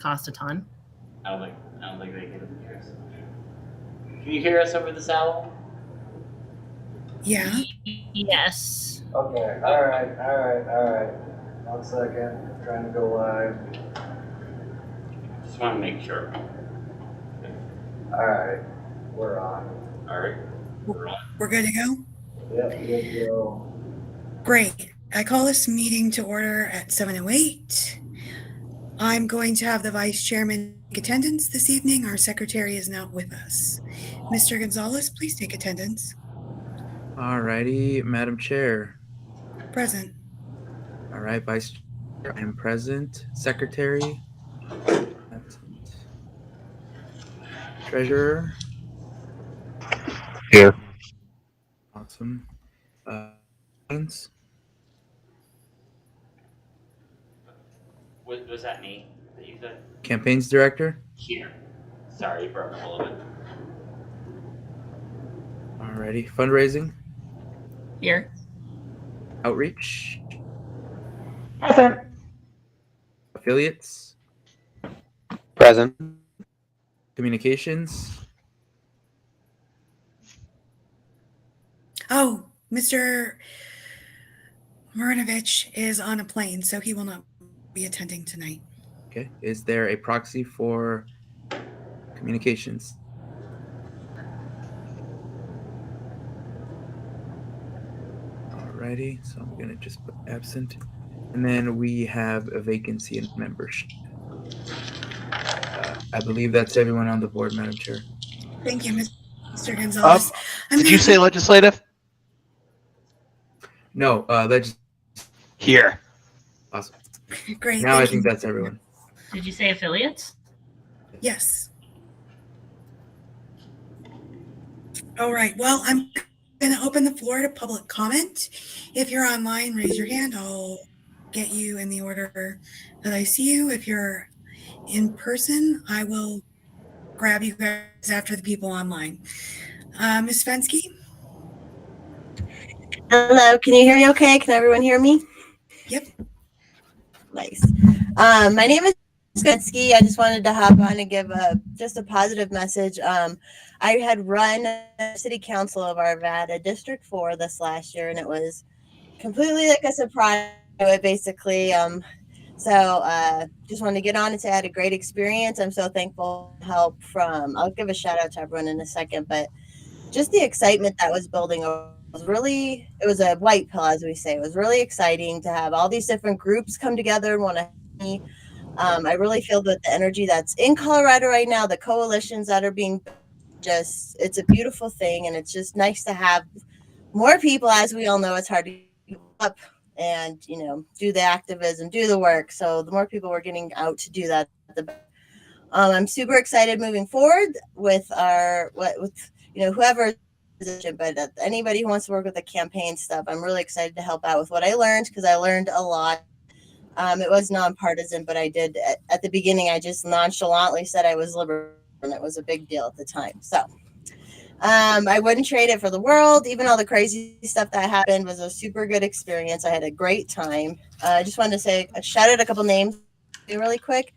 cost a ton. I don't think they can hear us. Can you hear us over this owl? Yeah. Yes. Okay, alright. 1 second, trying to go live. Just want to make sure. Alright, we're on. All right. We're on. We're good to go? Yep, good to go. Great. I call this meeting to order at 7:08. I'm going to have the vice chairman take attendance this evening. Our secretary is not with us. Mr. Gonzalez, please take attendance. All righty, Madam Chair. Present. All right, Vice Chair, I am present. Secretary. Absent. Treasurer. Here. Awesome. Was that me that you said? Campaigns Director. Here. Sorry, you broke up a little bit. All righty, fundraising. Here. Outreach. Present. Affiliates. Present. Communications. Oh, Mr. Marinovich is on a plane, so he will not be attending tonight. Okay. Is there a proxy for communications? Alrighty, so I'm gonna just put absent. And then we have a vacancy in membership. I believe that's everyone on the board, Madam Chair. Thank you, Mr. Gonzalez. Did you say legislative? No, Here. Awesome. Great. Now I thank think you. that's everyone. Did you say affiliates? Yes. All right. Well, I'm going to open the floor to public comment. If you're online, raise your hand. I'll get you in the order that I see you. If you're in person, I will grab you guys after the people online. Ms. Fensky? Hello, can you hear me okay? Can everyone hear me? Yep. Nice. My name is Fensky. I just wanted to hop on and give just a positive message. I had run city council of Arvada District 4 this last year, and it was completely like a surprise basically. So just wanted to get on and say I had a great experience. I'm so thankful for help from, I'll give a shout out to everyone in a second, but just the excitement that was building it was a white pill, as we say. It was really exciting to have all these different groups come together and want to help me. I really feel that the energy that's in Colorado right now, the coalitions that are being it's a beautiful thing, and it's just nice to have more people. As we all know, it's hard to keep up and do the activism, do the work. So the more people we're getting out to do that, the better. I'm super excited moving forward with whoever position, but anybody who wants to work with the campaign stuff, I'm really excited to help out with what I learned, because I learned a lot. It was nonpartisan, but I did at the beginning, I just nonchalantly said I was liberal, and it was a big deal at the time. So I wouldn't trade it for the world. Even all the crazy stuff that happened was a super good experience. I had a great time. I just wanted to say, shout out a couple names really quick.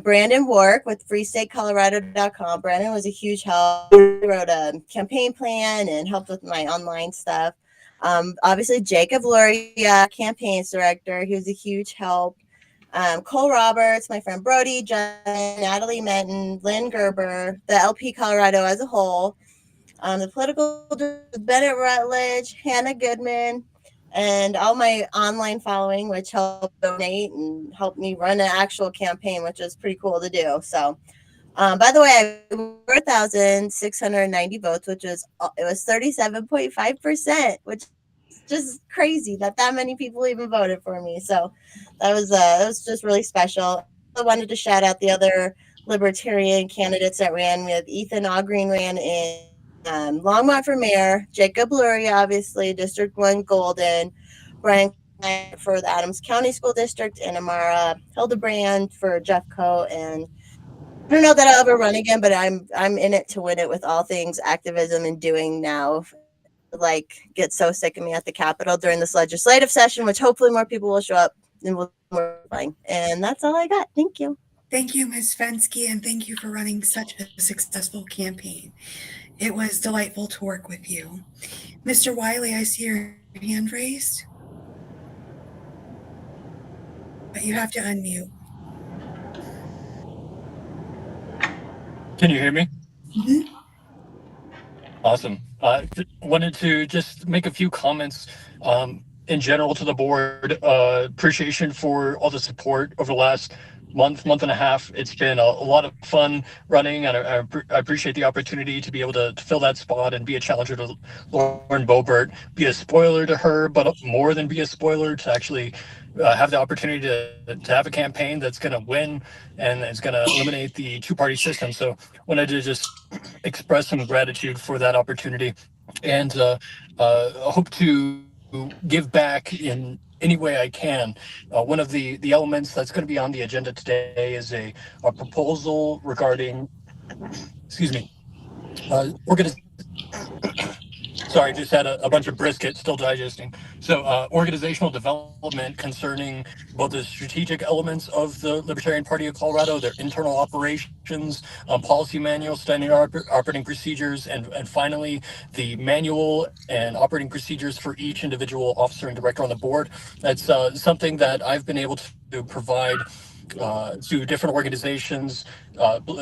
Brandon Wark with freestatecolorado.com. Brandon was a huge help. He wrote a campaign plan and helped with my online stuff. Obviously, Jacob Luria, campaigns director. He was a huge help. Cole Roberts, my friend Brody, John, Natalie Menton, Lynn Gerber, the LP Colorado as a whole, the political Bennett Rutledge, Hannah Goodman, and all my online following, which helped donate and helped me run an actual campaign, which was pretty cool to do. So, by the way, I 4,690 votes, it was 37.5%, which is just crazy that many people even voted for me. So that was just really special. I wanted to shout out the other Libertarian candidates that ran. We had Ethan Augreen ran in Longmont for mayor, Jacob Lurie, obviously, District 1 Golden, Brian for the Adams County School District, and Amara Hildebrand for Jeffco. And I don't know that I'll ever run again, but I'm in it to win it with all things activism and doing now. Get so sick of me at the Capitol during this legislative session, which hopefully more people will show up and we'll be more fine. And that's all I got. Thank you. Thank you, Ms. Fensky, and thank you for running such a successful campaign. It was delightful to work with you. Mr. Wiley, I see your hand raised, but you have to unmute. Can you hear me? Mhm. Awesome. Wanted to just make a few comments in general to the board. Appreciation for all the support over the last month and a half. It's been a lot of fun running, and I appreciate the opportunity to be able to fill that spot and be a challenger to Lauren Boebert, be a spoiler to her, but more than be a spoiler, to actually have the opportunity to have a campaign that's going to win and is going to eliminate the two-party system. So wanted to just express some gratitude for that opportunity, and hope to give back in any way I can. One of the elements that's going to be on the agenda today is a proposal regarding, excuse me, organization. Sorry, just had a bunch of brisket still digesting. So organizational development concerning both the strategic elements of the Libertarian Party of Colorado, their internal operations, policy manual, standard operating procedures, and finally the manual and operating procedures for each individual officer and director on the board. That's something that I've been able to provide to different organizations,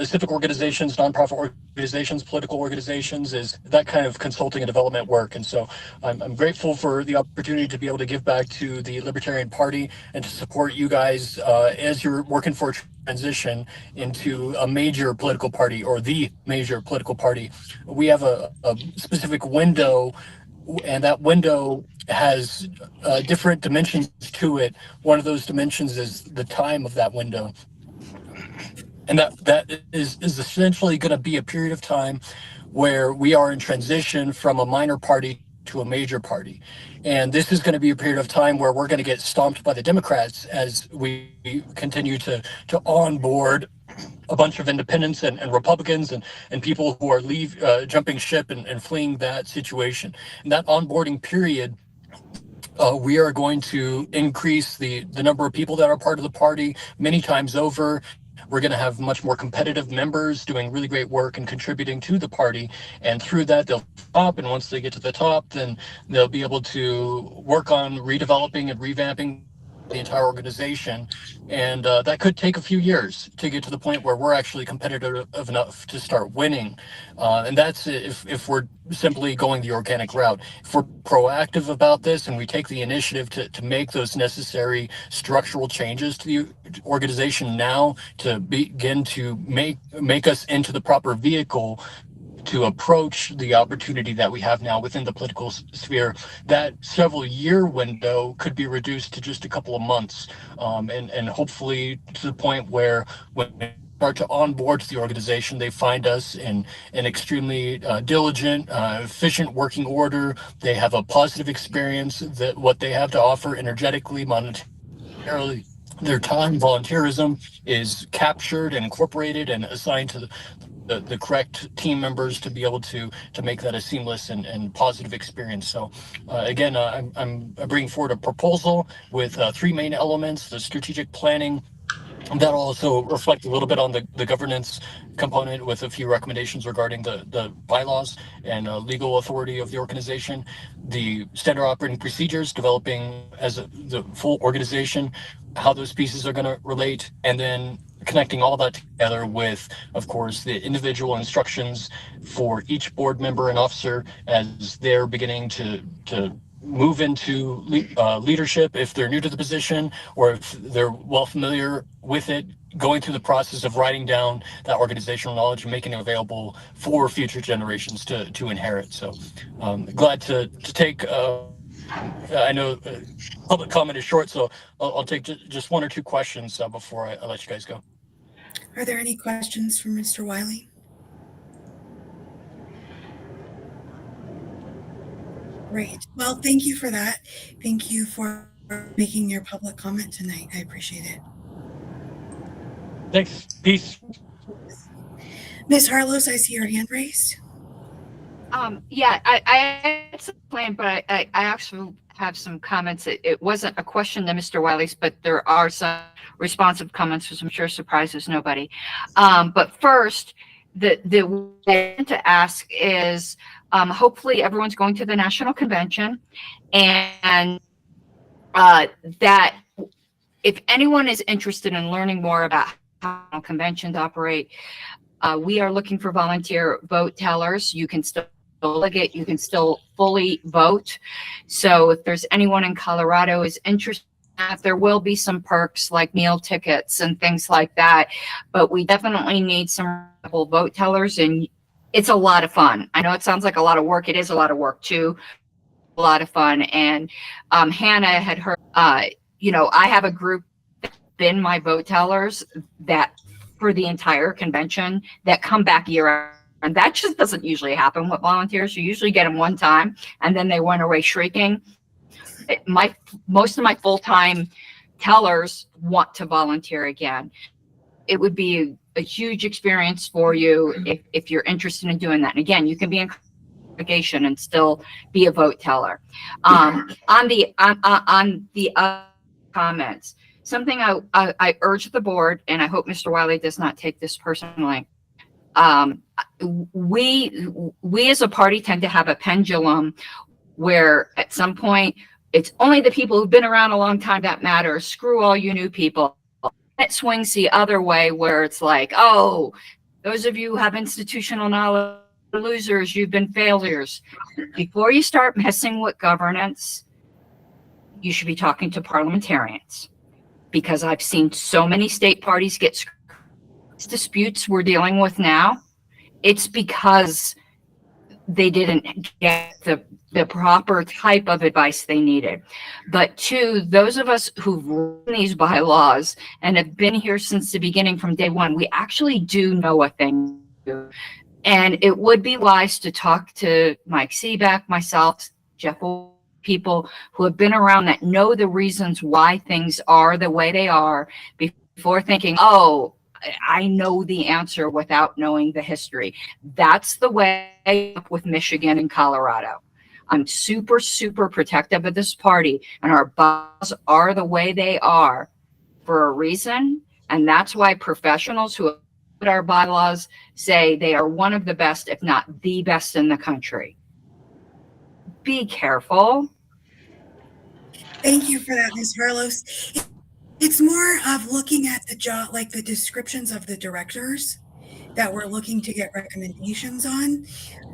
civic organizations, nonprofit organizations, political organizations, is that kind of consulting and development work. And so I'm grateful for the opportunity to be able to give back to the Libertarian Party and to support you guys as you're working for a transition into a major political party, or the major political party. We have a specific window, and that window has different dimensions to it. One of those dimensions is the time of that window, and that is essentially going to be a period of time where we are in transition from a minor party to a major party. And this is going to be a period of time where we're going to get stomped by the Democrats as we continue to onboard a bunch of independents and Republicans and people who are jumping ship and fleeing that situation. And that onboarding period, we are going to increase the number of people that are part of the party many times over. We're going to have much more competitive members doing really great work and contributing to the party. And through that, they'll top. And once they get to the top, then they'll be able to work on redeveloping and revamping the entire organization. And that could take a few years to get to the point where we're actually competitive enough to start winning. And that's if we're simply going the organic route. If we're proactive about this and we take the initiative to make those necessary structural changes to the organization now, to begin to make us into the proper vehicle to approach the opportunity that we have now within the political sphere, that several year window could be reduced to just a couple of months, and hopefully to the point where when they start to onboard to the organization, they find us in an extremely diligent, efficient working order. They have a positive experience, that what they have to offer energetically, monetarily, their time, volunteerism is captured and incorporated and assigned to the correct team members to be able to make that a seamless and positive experience. So again, I'm bringing forward a proposal with three main elements: the strategic planning. That'll also reflect a little bit on the governance component, with a few recommendations regarding the bylaws and legal authority of the organization, the standard operating procedures, developing as the full organization, how those pieces are going to relate, and then connecting all that together with, of course, the individual instructions for each board member and officer as they're beginning to move into leadership, if they're new to the position or if they're well familiar with it, going through the process of writing down that organizational knowledge and making it available for future generations to inherit. So glad to take I know public comment is short, so I'll take just one or two questions before I let you guys go. Are there any questions for Mr. Wiley? Great. Well, thank you for that. Thank you for making your public comment tonight. I appreciate it. Thanks. Peace. Ms. Harlos, I see your hand raised. Yeah, I had some plan, but I actually have some comments. It wasn't a question to Mr. Wiley's, but there are some responsive comments, which I'm sure surprises nobody. But first, the what I want to ask is, hopefully everyone's going to the national convention, and that if anyone is interested in learning more about how conventions operate, we are looking for volunteer vote tellers. You can still delegate, you can still fully vote. So if there's anyone in Colorado is interested, there will be some perks like meal tickets and things like that. But we definitely need some vote tellers, and it's a lot of fun. I know it sounds like a lot of work. It is a lot of work too. A lot of fun. And Hannah had heard, I have a group that's been my vote tellers that for the entire convention that come back year. And that just doesn't usually happen with volunteers. You usually get them one time and then they went away shrieking. Most of my full-time tellers want to volunteer again. It would be a huge experience for you if you're interested in doing that. And again, you can be in congregation and still be a vote teller. On the comments, something I urge the board, and I hope Mr. Wiley does not take this personally. We as a party tend to have a pendulum where at some point it's only the people who've been around a long time that matter. Screw all you new people. It swings the other way where it's like, oh, those of you who have institutional knowledge, losers, you've been failures. Before you start messing with governance, you should be talking to parliamentarians, because I've seen so many state parties get disputes we're dealing with now. It's because they didn't get the proper type of advice they needed. But two, those of us who've written these bylaws and have been here since the beginning from day one, we actually do know a thing. And it would be wise to talk to Mike Seebeck, myself, Jeff, people who have been around that know the reasons why things are the way they are before thinking, oh, I know the answer without knowing the history. That's the way with Michigan and Colorado. I'm super, super protective of this party, and our bylaws are the way they are for a reason. And that's why professionals who put our bylaws say they are one of the best, if not the best in the country. Be careful. Thank you for that, Ms. Harlos. It's more of looking at the job, like the descriptions of the directors that we're looking to get recommendations on,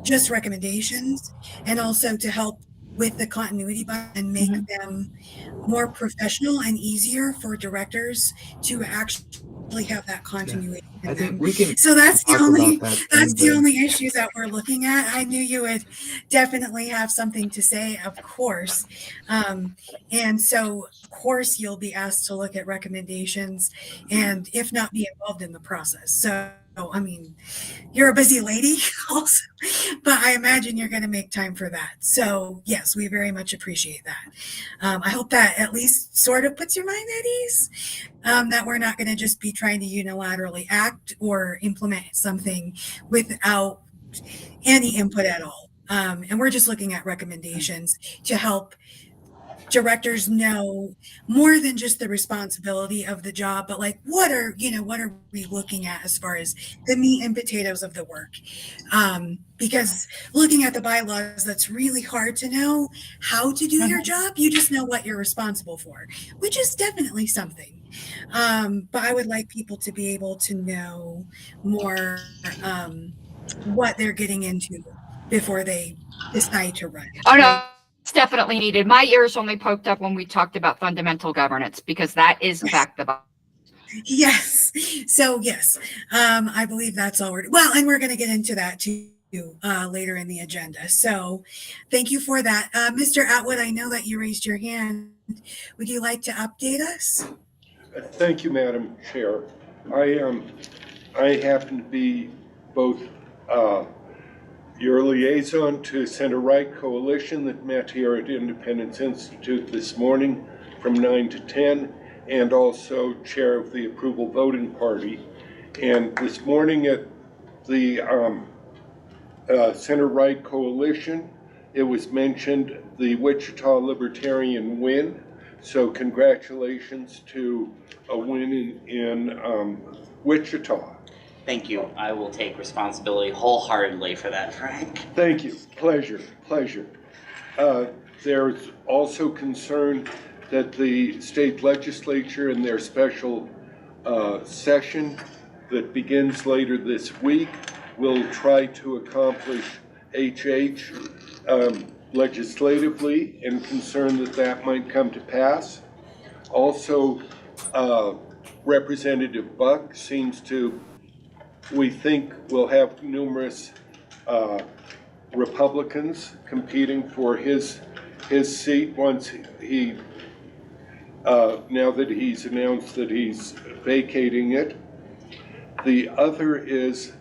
just recommendations, and also to help with the continuity and make them more professional and easier for directors to actually have that continuity. I think we can. So that's the talk only about that that's the someday. only issues that we're looking at. I knew you would definitely have something to say, of course. And so of course you'll be asked to look at recommendations and if not be involved in the process. So I mean, you're a busy lady also, but I imagine you're going to make time for that. So yes, we very much appreciate that. I hope that at least sort of puts your mind at ease, that we're not going to just be trying to unilaterally act or implement something without any input at all. And we're just looking at recommendations to help directors know more than just the responsibility of the job, but like what are we looking at as far as the meat and potatoes of the work? Because looking at the bylaws, that's really hard to know how to do your job. You just know what you're responsible for, which is definitely something. But I would like people to be able to know more what they're getting into before they decide to run. Oh no, it's definitely needed. My ears only poked up when we talked about fundamental governance, because that is in fact the Yes. So yes, I believe that's all well, and we're going to get into that too later in the agenda. So thank you for that. Mr. Atwood, I know that you raised your hand. Would you like to update us? Thank you, Madam Chair. I happen to be both your liaison to Center Right Coalition that met here at Independence Institute this morning from 9 to 10, and also chair of the Approval Voting Party. And this morning at the center-right coalition. It was mentioned the Wichita Libertarian win. So congratulations to a win in Wichita. Thank you. I will take responsibility wholeheartedly for that, Frank. Thank you. Pleasure. There's also concern that the state legislature in their special session that begins later this week will try to accomplish HH legislatively, and concerned that that might come to pass. Also, Representative Buck seems to, we think, will have numerous Republicans competing for his seat once he now that he's announced that he's vacating it. The other is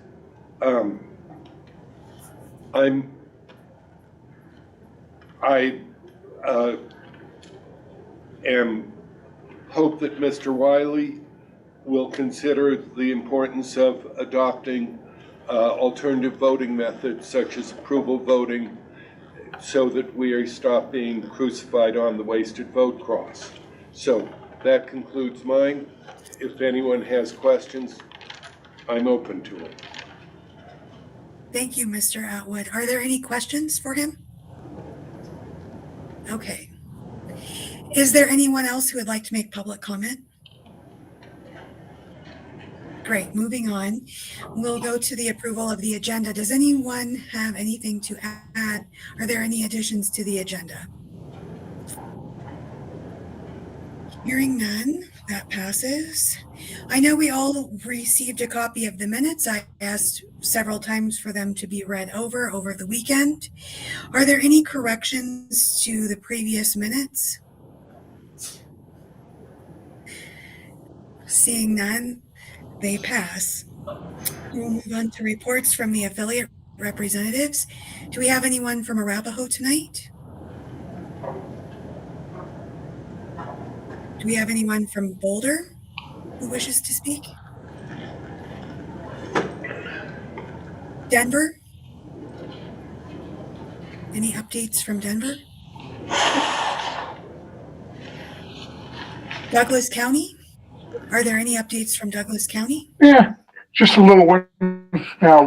I hope that Mr. Wiley will consider the importance of adopting alternative voting methods such as approval voting, so that we stop being crucified on the wasted vote cross. So that concludes mine. If anyone has questions, I'm open to it. Thank you, Mr. Atwood. Are there any questions for him? Okay. Is there anyone else who would like to make public comment? Great, moving on. We'll go to the approval of the agenda. Does anyone have anything to add? Are there any additions to the agenda? Hearing none, that passes. I know we all received a copy of the minutes. I asked several times for them to be read over the weekend. Are there any corrections to the previous minutes? Seeing none, they pass. We'll move on to reports from the affiliate representatives. Do we have anyone from Arapahoe tonight? Do we have anyone from Boulder who wishes to speak? Denver? Any updates from Denver? Douglas County? Are there any updates from Douglas County? Yeah, just a little one.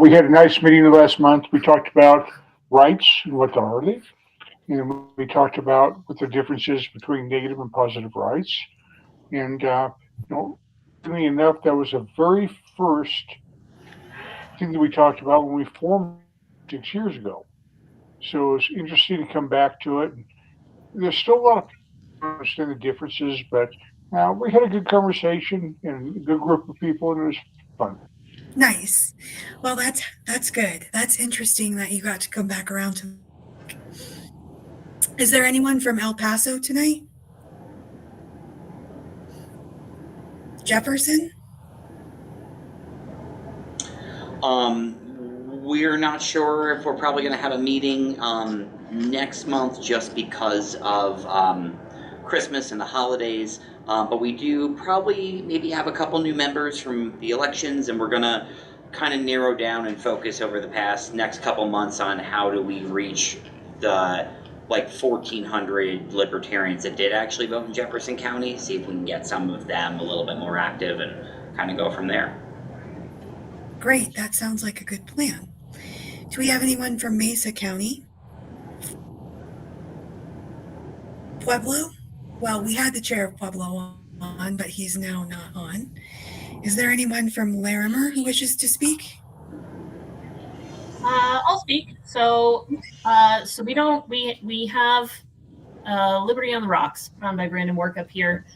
We had a nice meeting last month. We talked about rights and what are they. And we talked about what the difference is between negative and positive rights. And, funny enough, that was the very first thing that we talked about when we formed 6 years ago. So it's interesting to come back to it. There's still a lot of people who understand the differences, but we had a good conversation and a good group of people, and it was fun. Nice. Well, that's good. That's interesting that you got to come back around to. Is there anyone from El Paso tonight? Jefferson? We're not sure if we're probably going to have a meeting next month just because of Christmas and the holidays. But we do probably maybe have a couple new members from the elections, and we're going to kind of narrow down and focus over the next couple months on how do we reach the 1,400 libertarians that did actually vote in Jefferson County, see if we can get some of them a little bit more active and kind of go from there. Great, that sounds like a good plan. Do we have anyone from Mesa County? Pueblo? Well, we had the chair of Pueblo on, but he's now not on. Is there anyone from Larimer who wishes to speak? I'll speak. So we have Liberty on the Rocks run by Brandon Work up here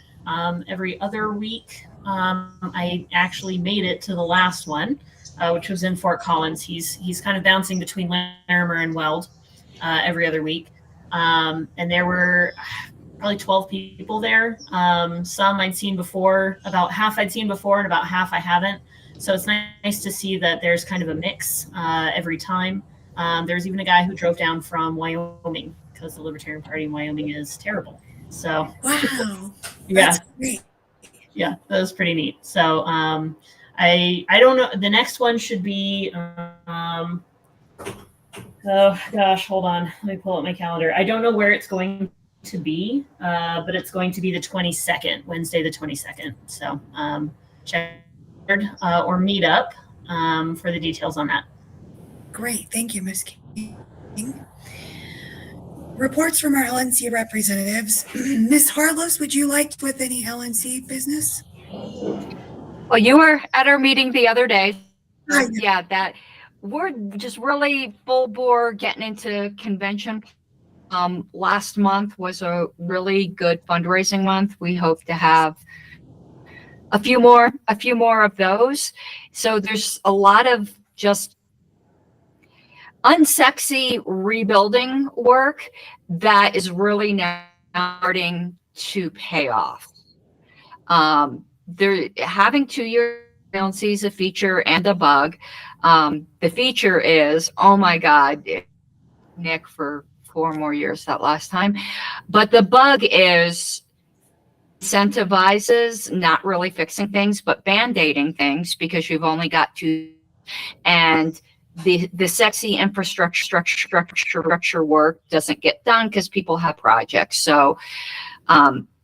every other week. I actually made it to the last one, which was in Fort Collins. He's kind of bouncing between Larimer and Weld every other week, and there were probably 12 people there. Some I'd seen before, about half I'd seen before, and about half I haven't. So it's nice to see that there's kind of a mix every time. There's even a guy who drove down from Wyoming because the Libertarian Party in Wyoming is terrible. So wow, yeah, that's great. Yeah, that was pretty neat. So I don't know. The next one should be Oh gosh, hold on. Let me pull up my calendar. I don't know where it's going to be, but it's going to be the 22nd, Wednesday the 22nd. So check or meet up for the details on that. Great. Thank you, Ms. King. Reports from our LNC representatives. Ms. Harlos, would you like with any LNC business? Well, you were at our meeting the other day. Yeah, that we're just really full bore getting into convention. Last month was a really good fundraising month. We hope to have a few more of those. So there's a lot of just unsexy rebuilding work that is really now starting to pay off. They're having 2-year is a feature and a bug. The feature is, oh my God, Nick for 4 more years that last time. But the bug is incentivizes not really fixing things, but band-aiding things because you've only got 2. And the sexy infrastructure work doesn't get done because people have projects. So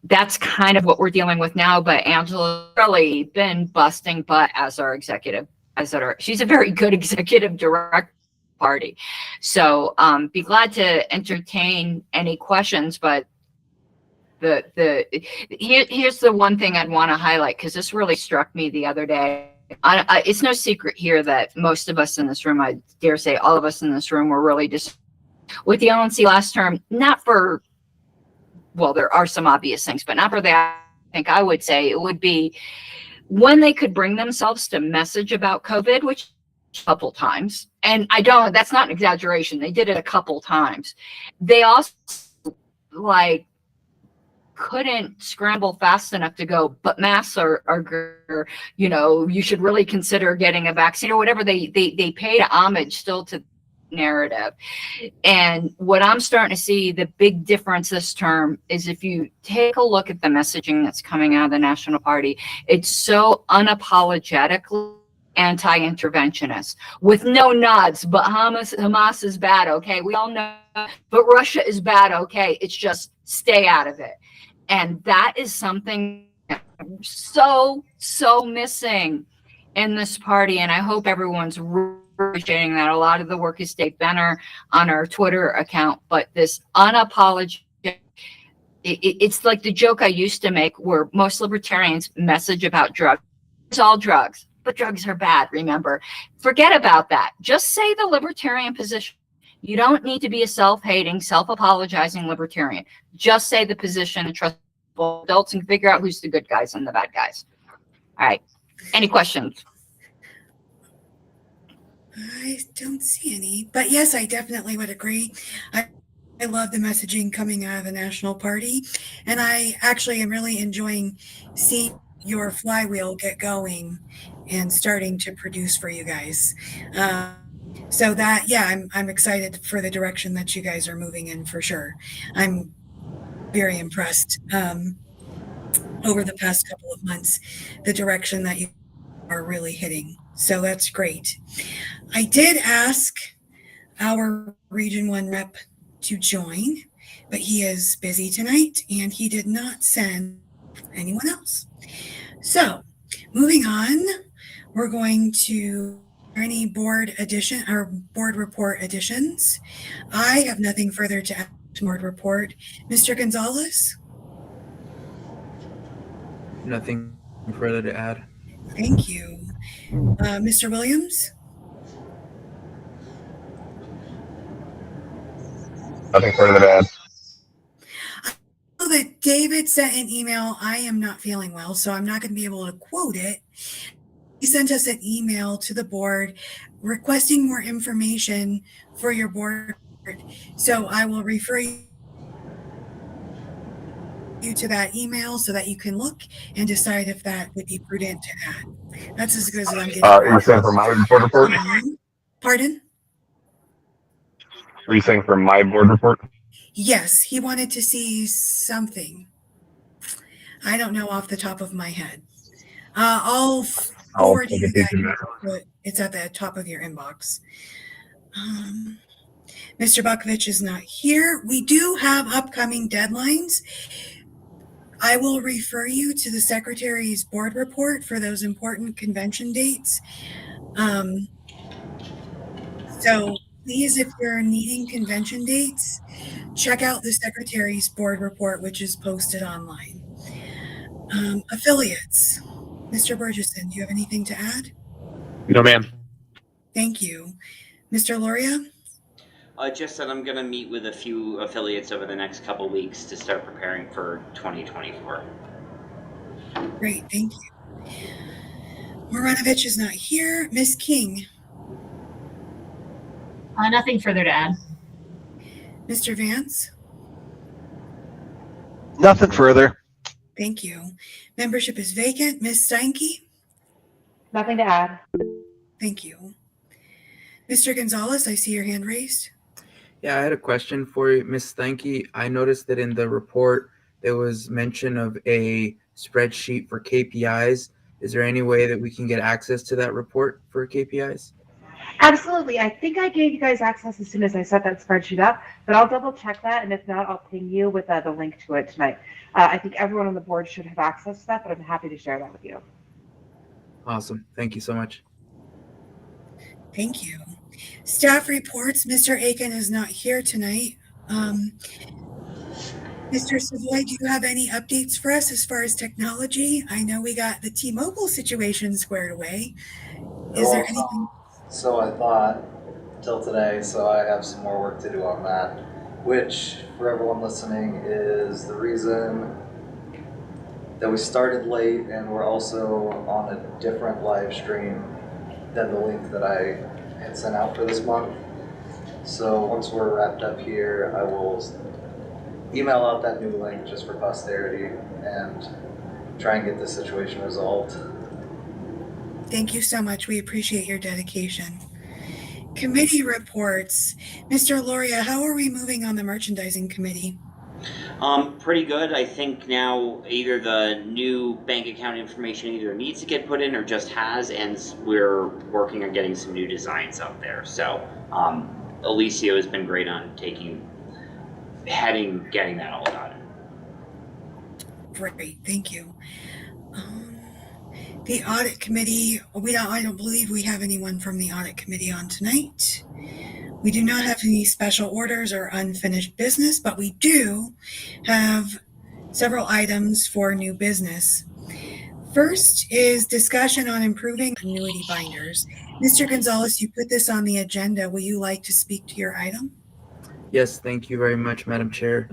that's kind of what we're dealing with now. But Angela's really been busting butt as our executive, she's a very good executive director party. So be glad to entertain any questions. But here's the one thing I'd want to highlight, because this really struck me the other day. It's no secret here that most of us in this room, I dare say all of us in this room, were really just with the LNC last term, not for, well, there are some obvious things, but not for that. I think I would say it would be when they could bring themselves to message about COVID, which a couple times, and that's not an exaggeration. They did it a couple times. They also couldn't scramble fast enough to go, but masks are you should really consider getting a vaccine or whatever. They paid homage still to narrative. And what I'm starting to see, the big difference this term is if you take a look at the messaging that's coming out of the National Party, it's so unapologetically anti-interventionist with no nods, but Hamas is bad, okay? We all know, but Russia is bad, okay? It's just stay out of it. And that is something so missing in this party. And I hope everyone's appreciating that. A lot of the work is Dave Benner on our Twitter account, but this unapologetic, it's like the joke I used to make where most libertarians message about drugs. It's all drugs, but drugs are bad, remember. Forget about that. Just say the libertarian position. You don't need to be a self-hating, self-apologizing libertarian. Just say the position and trust adults and figure out who's the good guys and the bad guys. All right. Any questions? I don't see any, but yes, I definitely would agree. I love the messaging coming out of the National Party, and I actually am really enjoying seeing your flywheel get going and starting to produce for you guys. So that, yeah, I'm excited for the direction that you guys are moving in for sure. I'm very impressed over the past couple of months, the direction that you are really hitting. So that's great. I did ask our Region 1 rep to join, but he is busy tonight and he did not send anyone else. So moving on, we're going to any board addition or board report additions. I have nothing further to add to board report. Mr. Gonzalez? Nothing further to add. Thank you. Mr. Williams? Nothing further to add. I know that David sent an email. I am not feeling well, so I'm not going to be able to quote it. He sent us an email to the board requesting more information for your board. So I will refer you to that email so that you can look and decide if that would be prudent to add. That's as good as I'm getting. You're saying for my board report? Pardon? Are you saying for my board report? Yes, he wanted to see something. I don't know off the top of my head. I'll forward you that. It's at the top of your inbox. Mr. Bukovich is not here. We do have upcoming deadlines. I will refer you to the Secretary's board report for those important convention dates. So please, if you're needing convention dates, check out the Secretary's board report, which is posted online. Affiliates. Mr. Burgesson, do you have anything to add? No, ma'am. Thank you. Mr. Loria? Just that I'm going to meet with a few affiliates over the next couple weeks to start preparing for 2024. Great, thank you. Maranovich is not here. Ms. King? Nothing further to add. Mr. Vance? Nothing further. Thank you. Membership is vacant. Ms. Steinke? Nothing to add. Thank you. Mr. Gonzalez, I see your hand raised. Yeah, I had a question for you, Ms. Steinke. I noticed that in the report there was mention of a spreadsheet for KPIs. Is there any way that we can get access to that report for KPIs? Absolutely. I think I gave you guys access as soon as I set that spreadsheet up, but I'll double check that, and if not, I'll ping you with the link to it tonight. I think everyone on the board should have access to that, but I'm happy to share that with you. Awesome. Thank you so much. Thank you. Staff reports. Mr. Aiken is not here tonight. Mr. Savoy, do you have any updates for us as far as technology? I know we got the T-Mobile situation squared away. Is there anything? So I thought till today, so I have some more work to do on that, which for everyone listening is the reason that we started late, and we're also on a different live stream than the link that I had sent out for this month. So once we're wrapped up here, I will email out that new link just for posterity and try and get this situation resolved. Thank you so much. We appreciate your dedication. Committee reports. Mr. Loria, how are we moving on the merchandising committee? Pretty good. I think now either the new bank account information either needs to get put in or just has, and we're working on getting some new designs out there. So Alicio has been great on getting that all done. Great, thank you. The audit committee, I don't believe we have anyone from the audit committee on tonight. We do not have any special orders or unfinished business, but we do have several items for new business. First is discussion on improving annuity binders. Mr. Gonzalez, you put this on the agenda. Will you like to speak to your item? Yes, thank you very much, Madam Chair.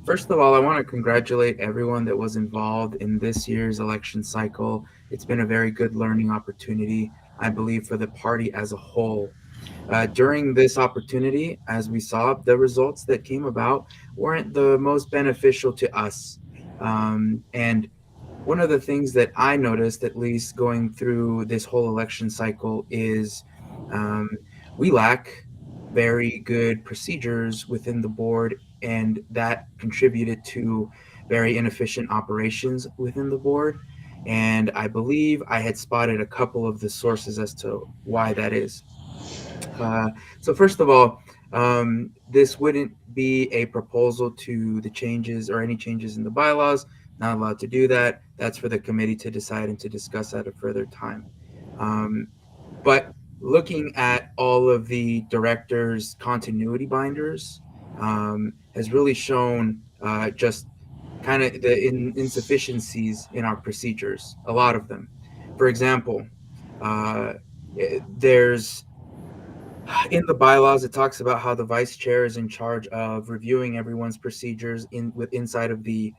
First of all, I want to congratulate everyone that was involved in this year's election cycle. It's been a very good learning opportunity, I believe, for the party as a whole. During this opportunity, as we saw, the results that came about weren't the most beneficial to us. And one of the things that I noticed, at least going through this whole election cycle, is we lack very good procedures within the board, and that contributed to very inefficient operations within the board. And I believe I had spotted a couple of the sources as to why that is. So first of all, this wouldn't be a proposal to the changes or any changes in the bylaws. Not allowed to do that. That's for the committee to decide and to discuss at a further time. But looking at all of the directors' continuity binders has really shown just kind of the insufficiencies in our procedures, a lot of them. For example, there's in the bylaws, it talks about how the vice chair is in charge of reviewing everyone's procedures inside of the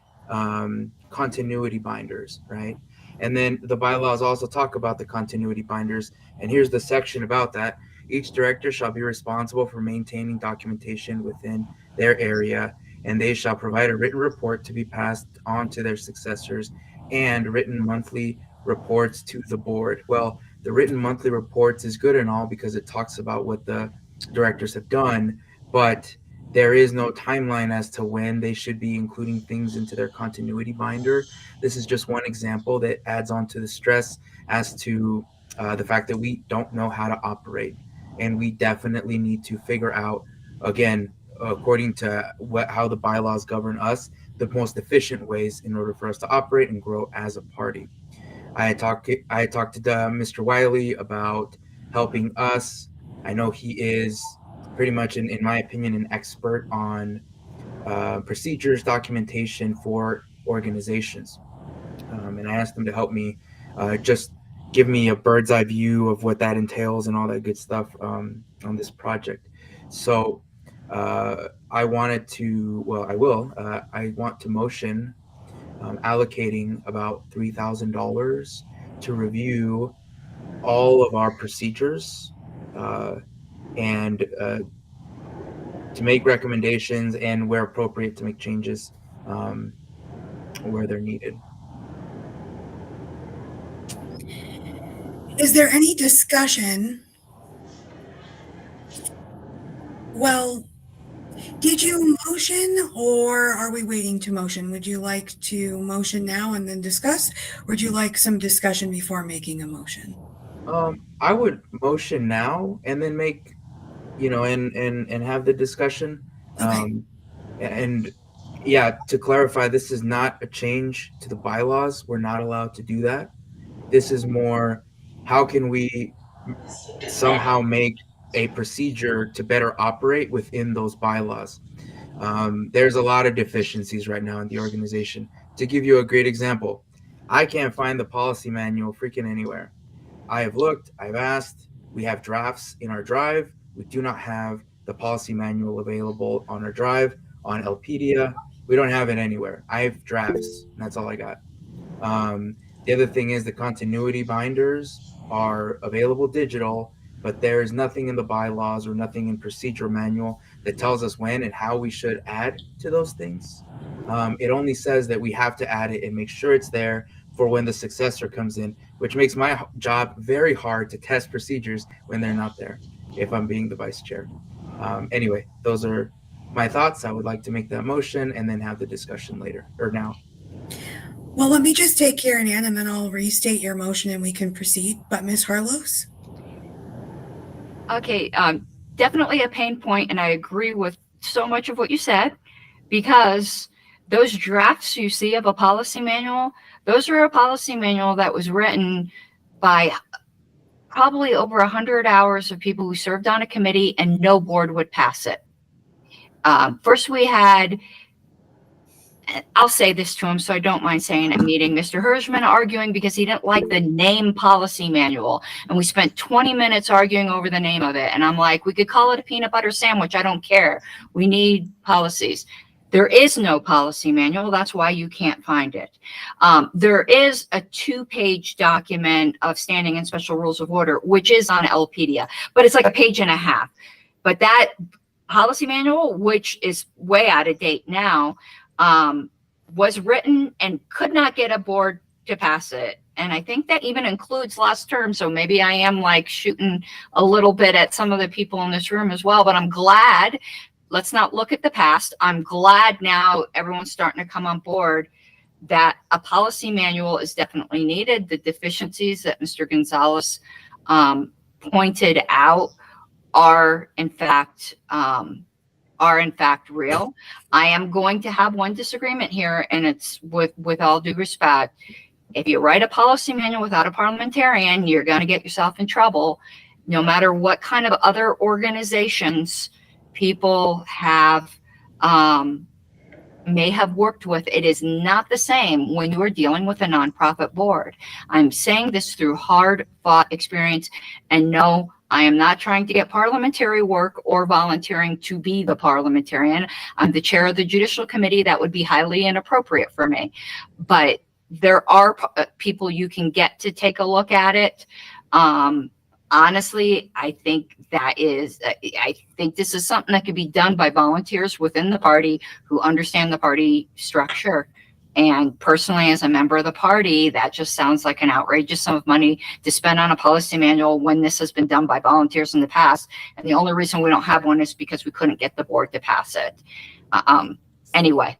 continuity binders, right? And then the bylaws also talk about the continuity binders. And here's the section about that. Each director shall be responsible for maintaining documentation within their area, and they shall provide a written report to be passed on to their successors and written monthly reports to the board. Well, the written monthly reports is good and all because it talks about what the directors have done, but there is no timeline as to when they should be including things into their continuity binder. This is just one example that adds on to the stress as to the fact that we don't know how to operate. and we definitely need to figure out, again, according to how the bylaws govern us, the most efficient ways in order for us to operate and grow as a party. I had talked to Mr. Wiley about helping us. I know he is pretty much, in my opinion, an expert on procedures, documentation for organizations. And I asked him to help me just give me a bird's eye view of what that entails and all that good stuff on this project. So I want to motion allocating about $3,000 to review all of our procedures and to make recommendations, and where appropriate to make changes where they're needed. Is there any discussion? Well, did you motion, or are we waiting to motion? Would you like to motion now and then discuss, or would you like some discussion before making a motion? I would motion now and then make, and have the discussion. Okay. And yeah, to clarify, this is not a change to the bylaws. We're not allowed to do that. This is more, how can we somehow make a procedure to better operate within those bylaws? There's a lot of deficiencies right now in the organization. To give you a great example, I can't find the policy manual freaking anywhere. I have looked, I've asked, we have drafts in our drive. We do not have the policy manual available on our drive, on LPDA. We don't have it anywhere. I have drafts, and that's all I got. The other thing is the continuity binders are available digital, but there's nothing in the bylaws or nothing in procedure manual that tells us when and how we should add to those things. It only says that we have to add it and make sure it's there for when the successor comes in, which makes my job very hard to test procedures when they're not there, if I'm being the vice chair. Anyway, those are my thoughts. I would like to make that motion and then have the discussion later, or now. Well, let me just take care, Ann, and then I'll restate your motion and we can proceed. But Ms. Harlos? Okay, definitely a pain point, and I agree with so much of what you said, because those drafts you see of a policy manual, those are a policy manual that was written by probably over 100 hours of people who served on a committee, and no board would pass it. First we had, I'll say this to him, so I don't mind saying it, meeting Mr. Hirschman arguing because he didn't like the name policy manual. And we spent 20 minutes arguing over the name of it. And I'm like, we could call it a peanut butter sandwich. I don't care. We need policies. There is no policy manual. That's why you can't find it. There is a 2-page document of standing and special rules of order, which is on LPDA, but it's like a page and a half. But that policy manual, which is way out of date now, was written and could not get a board to pass it. And I think that even includes last term. So maybe I am like shooting a little bit at some of the people in this room as well, but I'm glad. Let's not look at the past. I'm glad now everyone's starting to come on board that a policy manual is definitely needed. The deficiencies that Mr. Gonzalez pointed out are in fact real. I am going to have one disagreement here, and it's with all due respect. If you write a policy manual without a parliamentarian, you're going to get yourself in trouble, no matter what kind of other organizations people have may have worked with. It is not the same when you are dealing with a nonprofit board. I'm saying this through hard-fought experience, and no, I am not trying to get parliamentary work or volunteering to be the parliamentarian. I'm the chair of the Judicial Committee. That would be highly inappropriate for me. But there are people you can get to take a look at it. Honestly, I think I think this is something that could be done by volunteers within the party who understand the party structure. And personally, as a member of the party, that just sounds like an outrageous sum of money to spend on a policy manual when this has been done by volunteers in the past. And the only reason we don't have one is because we couldn't get the board to pass it. Anyway,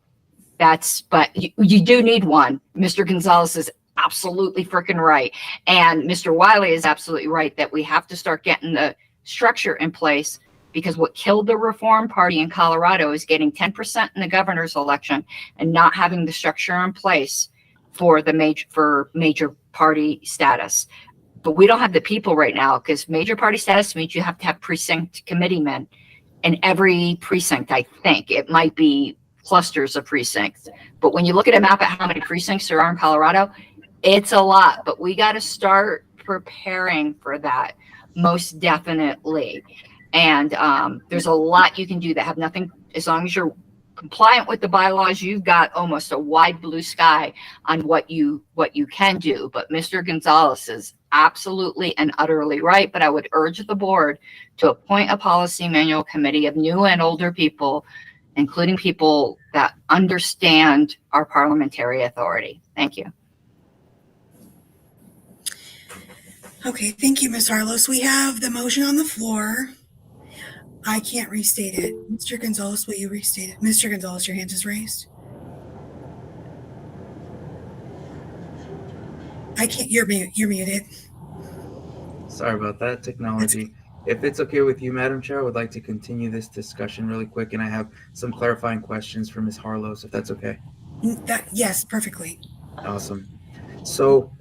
but you do need one. Mr. Gonzalez is absolutely freaking right. And Mr. Wiley is absolutely right that we have to start getting structure in place, because what killed the Reform Party in Colorado is getting 10% in the governor's election and not having the structure in place for the major party status. But we don't have the people right now, because major party status means you have to have precinct committeemen in every precinct. I think it might be clusters of precincts, but when you look at a map at how many precincts there are in Colorado, it's a lot. But we got to start preparing for that, most definitely. And there's a lot you can do that have nothing, as long as you're compliant with the bylaws, you've got almost a wide blue sky on what you can do. But Mr. Gonzalez is absolutely and utterly right. But I would urge the board to appoint a policy manual committee of new and older people, including people that understand our parliamentary authority. Thank you. Okay, thank you, Ms. Harlos. We have the motion on the floor. I can't restate it. Mr. Gonzalez, will you restate it? Mr. Gonzalez, your hand is raised. I can't, you're muted. Sorry about that, technology. If it's okay with you, Madam Chair, I would like to continue this discussion really quick, and I have some clarifying questions for Ms. Harlos, if that's okay. Yes, perfectly. Awesome. So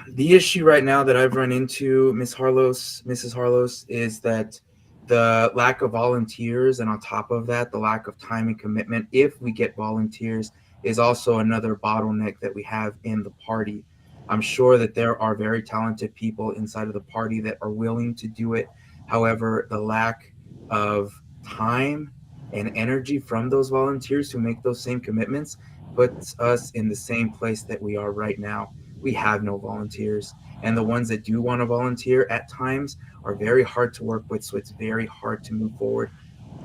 the issue right now that I've run into, Mrs. Harlos, is that the lack of volunteers, and on top of that, the lack of time and commitment, if we get volunteers, is also another bottleneck that we have in the party. I'm sure that there are very talented people inside of the party that are willing to do it. However, the lack of time and energy from those volunteers who make those same commitments puts us in the same place that we are right now. We have no volunteers, and the ones that do want to volunteer at times are very hard to work with, so it's very hard to move forward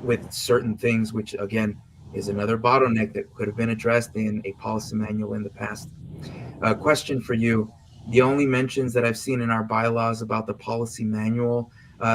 with certain things, which again is another bottleneck that could have been addressed in a policy manual in the past. A question for you: the only mentions that I've seen in our bylaws about the policy manual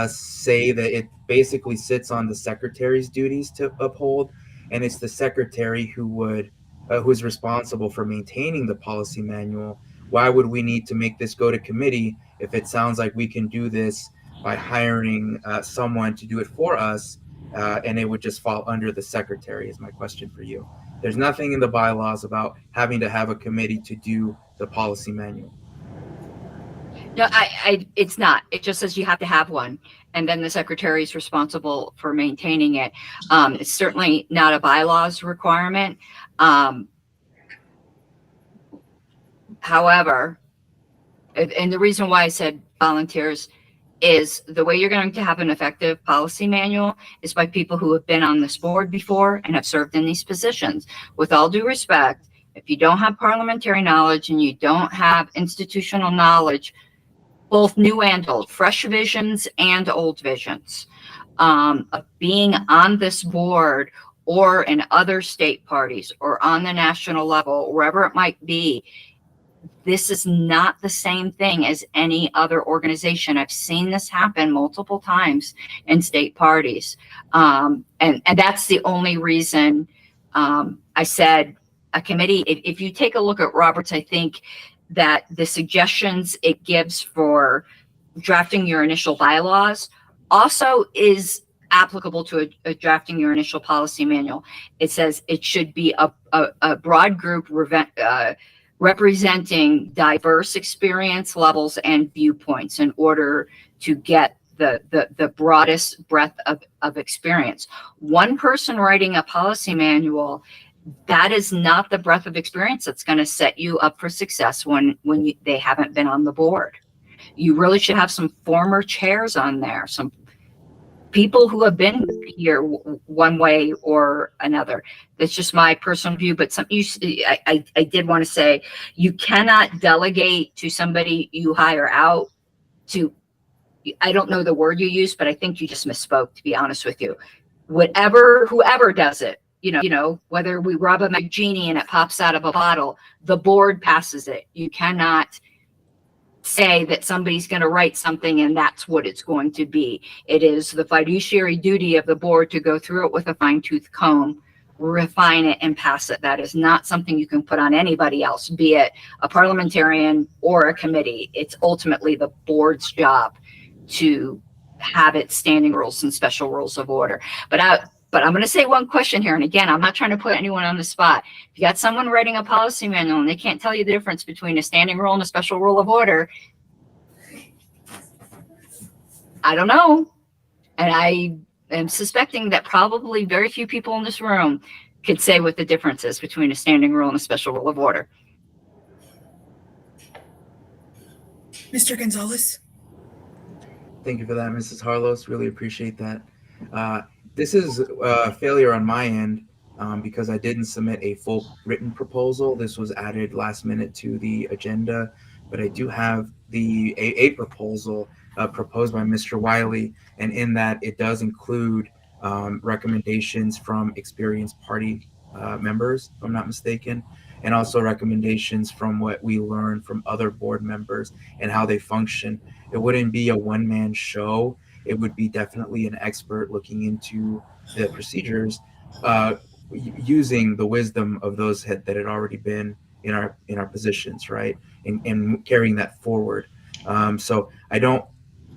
say that it basically sits on the secretary's duties to uphold, and it's the secretary who's responsible for maintaining the policy manual. Why would we need to make this go to committee if it sounds like we can do this by hiring someone to do it for us, and it would just fall under the secretary? Is my question for you. There's nothing in the bylaws about having to have a committee to do the policy manual. No, it's not. It just says you have to have one, and then the secretary is responsible for maintaining it. It's certainly not a bylaws requirement. However, and the reason why I said volunteers is the way you're going to have an effective policy manual is by people who have been on this board before and have served in these positions. With all due respect, if you don't have parliamentary knowledge and you don't have institutional knowledge, both new and old, fresh visions and old visions, of being on this board or in other state parties or on the national level, wherever it might be, this is not the same thing as any other organization. I've seen this happen multiple times in state parties. And that's the only reason I said a committee. If you take a look at Roberts, I think that the suggestions it gives for drafting your initial bylaws also is applicable to a drafting your initial policy manual. It says it should be a broad group representing diverse experience levels and viewpoints in order to get the broadest breadth of experience. One person writing a policy manual, that is not the breadth of experience that's going to set you up for success when they haven't been on the board. You really should have some former chairs on there, some people who have been here one way or another. That's just my personal view. But I did want to say, you cannot delegate to somebody you hire out to, I don't know the word you used, but I think you just misspoke, to be honest with you. Whoever does it, you know, whether we rub a genie and it pops out of a bottle, the board passes it. You cannot say that somebody's going to write something and that's what it's going to be. It is the fiduciary duty of the board to go through it with a fine-tooth comb, refine it, and pass it. That is not something you can put on anybody else, be it a parliamentarian or a committee. It's ultimately the board's job to have it standing rules and special rules of order. But I'm going to say one question here. And again, I'm not trying to put anyone on the spot. If you got someone writing a policy manual and they can't tell you the difference between a standing rule and a special rule of order, I don't know. And I am suspecting that probably very few people in this room could say what the difference is between a standing rule and a special rule of order. Mr. Gonzalez? Thank you for that, Mrs. Harlos. Really appreciate that. This is a failure on my end because I didn't submit a full written proposal. This was added last minute to the agenda, but I do have a proposal proposed by Mr. Wiley, and in that it does include recommendations from experienced party members, if I'm not mistaken, and also recommendations from what we learned from other board members and how they function. It wouldn't be a one-man show. It would be definitely an expert looking into the procedures, using the wisdom of those that had already been in our positions, right, and carrying that forward. So I don't.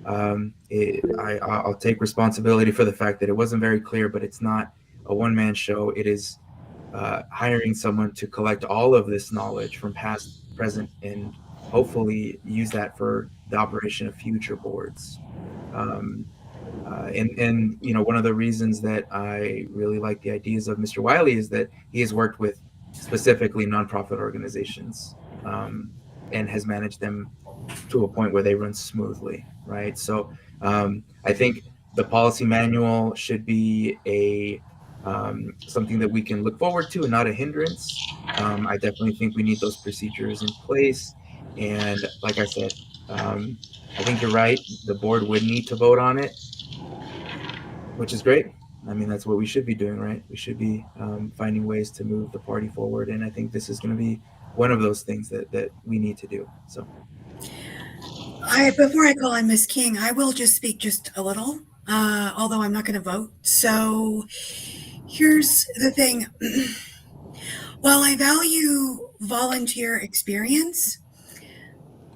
I'll take responsibility for the fact that it wasn't very clear, but it's not a one-man show. It is hiring someone to collect all of this knowledge from past, present, and hopefully use that for the operation of future boards. And you know, one of the reasons that I really like the ideas of Mr. Wiley is that he has worked with specifically nonprofit organizations and has managed them to a point where they run smoothly, right? So I think the policy manual should be a something that we can look forward to and not a hindrance. I definitely think we need those procedures in place. And like I said, I think you're right. The board would need to vote on it, which is great. I mean, that's what we should be doing, right? We should be finding ways to move the party forward. And I think this is going to be one of those things that we need to do. So Before I call on Ms. King, I will just speak just a little, although I'm not going to vote. So here's the thing. While I value volunteer experience,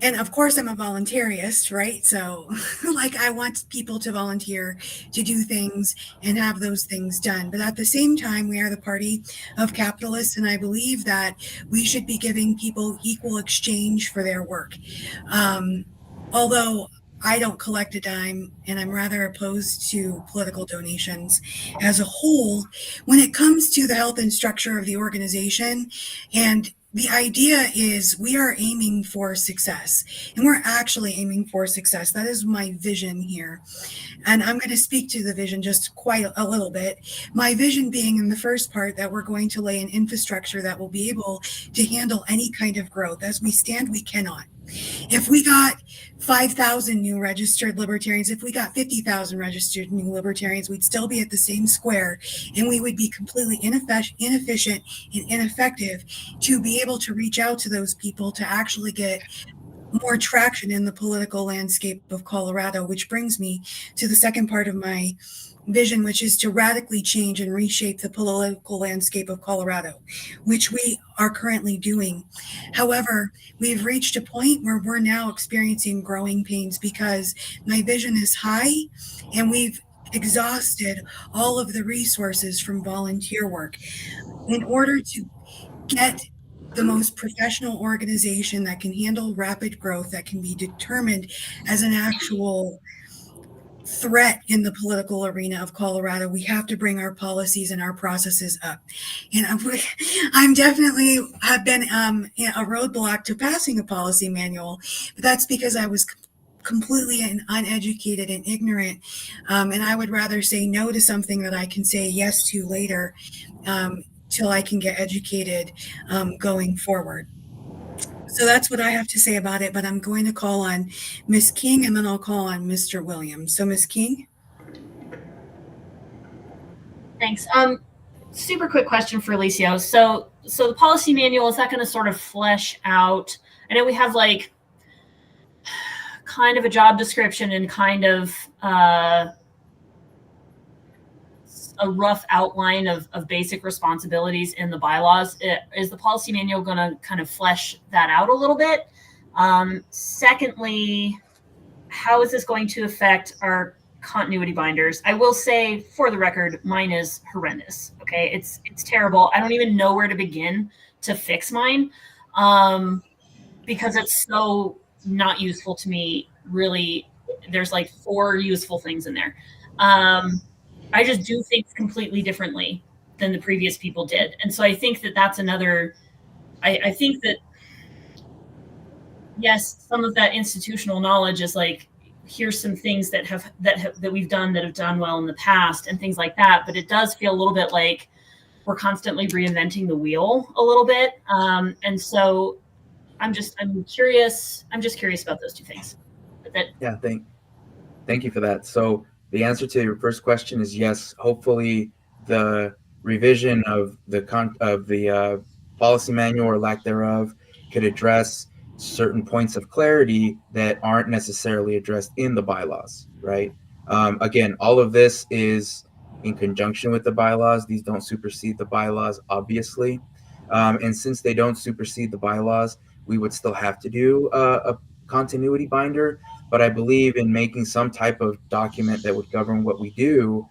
and of course I'm a voluntarist, right? So like I want people to volunteer to do things and have those things done. But at the same time, we are the party of capitalists, and I believe that we should be giving people equal exchange for their work. Although I don't collect a dime and I'm rather opposed to political donations as a whole, when it comes to the health and structure of the organization, and the idea is we are aiming for success, and we're actually aiming for success. That is my vision here. And I'm going to speak to the vision just quite a little bit. My vision being in the first part that we're going to lay an infrastructure that will be able to handle any kind of growth. As we stand, we cannot. If we got 5,000 new registered libertarians, if we got 50,000 registered new libertarians, we'd still be at the same square, and we would be completely inefficient and ineffective to be able to reach out to those people to actually get more traction in the political landscape of Colorado, which brings me to the second part of my vision, which is to radically change and reshape the political landscape of Colorado, which we are currently doing. However, we've reached a point where we're now experiencing growing pains because my vision is high and we've exhausted all of the resources from volunteer work. In order to get the most professional organization that can handle rapid growth, that can be determined as an actual threat in the political arena of Colorado, we have to bring our policies and our processes up. And I'm definitely have been a roadblock to passing a policy manual, but that's because I was completely uneducated and ignorant. And I would rather say no to something that I can say yes to later, till I can get educated going forward. So that's what I have to say about it, but I'm going to call on Ms. King and then I'll call on Mr. Williams. So Ms. King? Thanks. Super quick question for Alicio. So the policy manual, is that going to sort of flesh out? I know we have like kind of a job description and kind of a rough outline of basic responsibilities in the bylaws. Is the policy manual going to kind of flesh that out a little bit? Secondly, how is this going to affect our continuity binders. I will say, for the record, mine is horrendous. Okay, it's terrible. I don't even know where to begin to fix mine, because it's so not useful to me. Really, there's like 4 useful things in there. I just do things completely differently than the previous people did, and so I think that that's another. I think that yes, some of that institutional knowledge is like, here's some things that we've done that have done well in the past and things like that. But it does feel a little bit like we're constantly reinventing the wheel a little bit. And so I'm curious. I'm just curious about those 2 things. But that, Yeah, thank you for that. So the answer to your first question is yes. Hopefully, the revision of the policy manual or lack thereof could address certain points of clarity that aren't necessarily addressed in the bylaws. Right. Again, all of this is in conjunction with the bylaws. These don't supersede the bylaws, obviously. And since they don't supersede the bylaws, we would still have to do a continuity binder. But I believe in making some type of document that would govern what we do.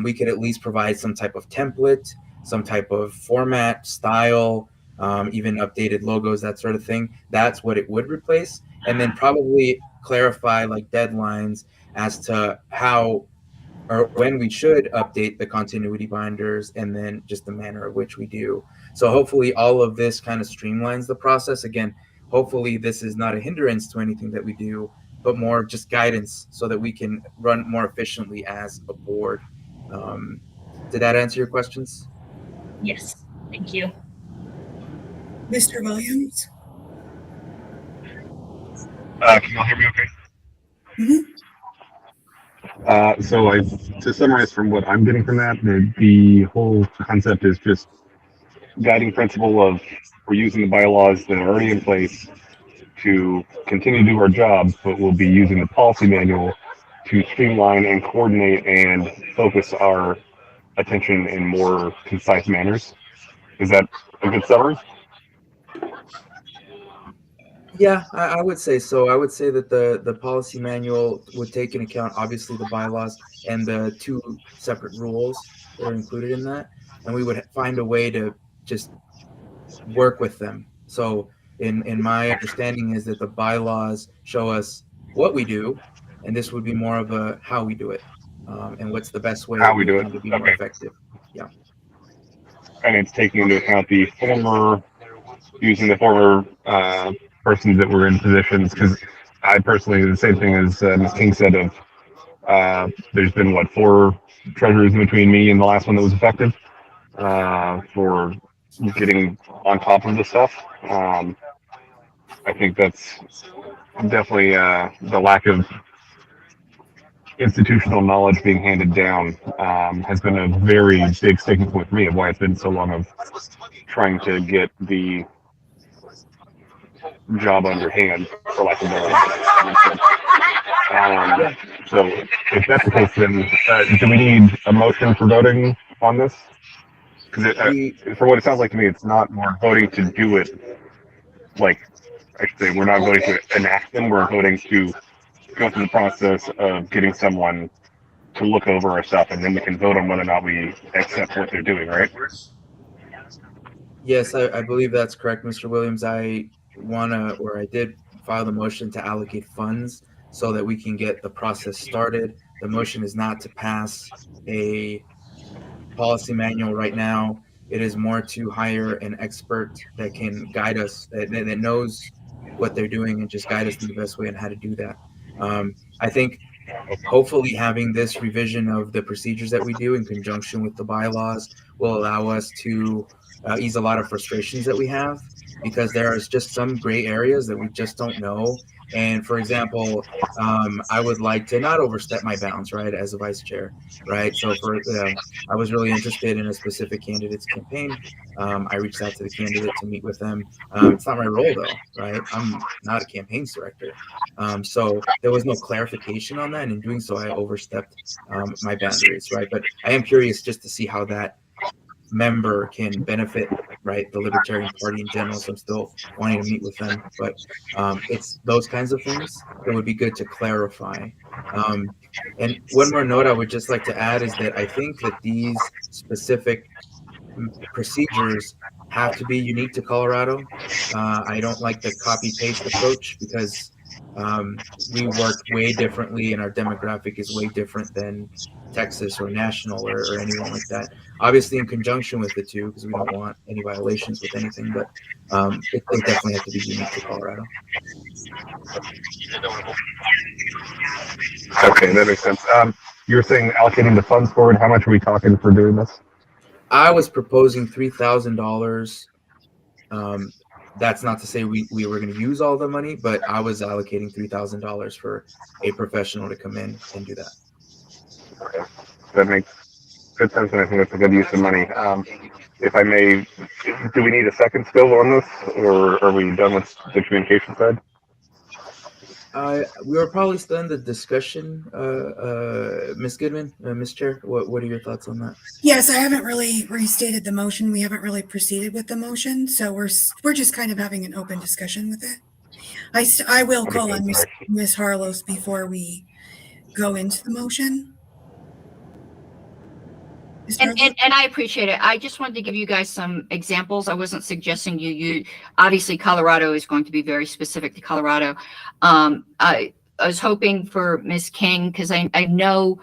We could at least provide some type of template, some type of format, style, even updated logos, that sort of thing. That's what it would replace. And then probably clarify like deadlines as to how or when we should update the continuity binders, and then just the manner of which we do. So hopefully all of this kind of streamlines the process. Again, hopefully this is not a hindrance to anything that we do, but more just guidance so that we can run more efficiently as a board. Did that answer your questions? yes, thank you. Mr. Williams? Can y'all hear me okay? Mhm. So to summarize from what I'm getting from that, the whole concept is just guiding principle of we're using the bylaws that are already in place to continue to do our jobs, but we'll be using the policy manual to streamline and coordinate and focus our attention in more concise manners. Is that a good summary? Yeah, I would say so. I would say that the policy manual would take into account obviously the bylaws and the 2 separate rules that are included in that, and we would find a way to just work with them. So in my understanding is that the bylaws show us what we do, and this would be more of a how we do it, and what's the best way How that we we do it. find to be more Okay. effective. Yeah. And it's taking into account using the former persons that were in positions, because I personally, the same thing as Ms. King said, of there's been 4 treasurers in between me and the last one that was effective for getting on top of this stuff. I think that's definitely the lack of institutional knowledge being handed down has been a very big sticking point for me of why it's been so long of trying to get the job underhand, for lack of a better word. So if that's the case, then do we need a motion for voting on this? Because for what it sounds like to me, it's not more voting to do it. Like, actually, we're not voting to enact them. We're voting to go through the process of getting someone to look over our stuff, and then we can vote on whether or not we accept what they're doing, right? Yes, I believe that's correct, Mr. Williams. I did file the motion to allocate funds so that we can get the process started. The motion is not to pass a policy manual right now. It is more to hire an expert that can guide us, that knows what they're doing, and just guide us in the best way on how to do that. I think hopefully having this revision of the procedures that we do in conjunction with the bylaws will allow us to ease a lot of frustrations that we have, because there is just some gray areas that we just don't know. And for example, I would like to not overstep my bounds, right, as a vice chair, right? So I was really interested in a specific candidate's campaign. I reached out to the candidate to meet with them. It's not my role though, right? I'm not a campaigns director. So there was no clarification on that. And in doing so, I overstepped my boundaries, right? But I am curious just to see how that member can benefit right? The Libertarian Party in general. So I'm still wanting to meet with them, but it's those kinds of things that would be good to clarify. And one more note I would just like to add is that I think that these specific procedures have to be unique to Colorado. I don't like the copy paste approach because we work way differently and our demographic is way different than Texas or national or anyone like that. Obviously, in conjunction with the two, because we don't want any violations with anything, but it definitely has to be unique to Colorado. Okay, that makes sense. You're saying allocating the funds forward. How much are we talking for doing this? I was proposing $3,000. That's not to say we were going to use all the money, but I was allocating $3,000 for a professional to come in and do that. Okay, that makes good sense, and I think that's a good use of money. If I may, do we need a second still on this, or are we done with the communication side? We were probably still in the discussion, Ms. Goodman, Ms. Chair. What are your thoughts on that? Yes, I haven't really restated the motion. We haven't really proceeded with the motion, so we're just kind of having an open discussion with it. I will call on Ms. Harlos before we go into the motion. And I appreciate it. I just wanted to give you guys some examples. I wasn't suggesting you obviously Colorado is going to be very specific to Colorado. I was hoping for Ms. King, because I know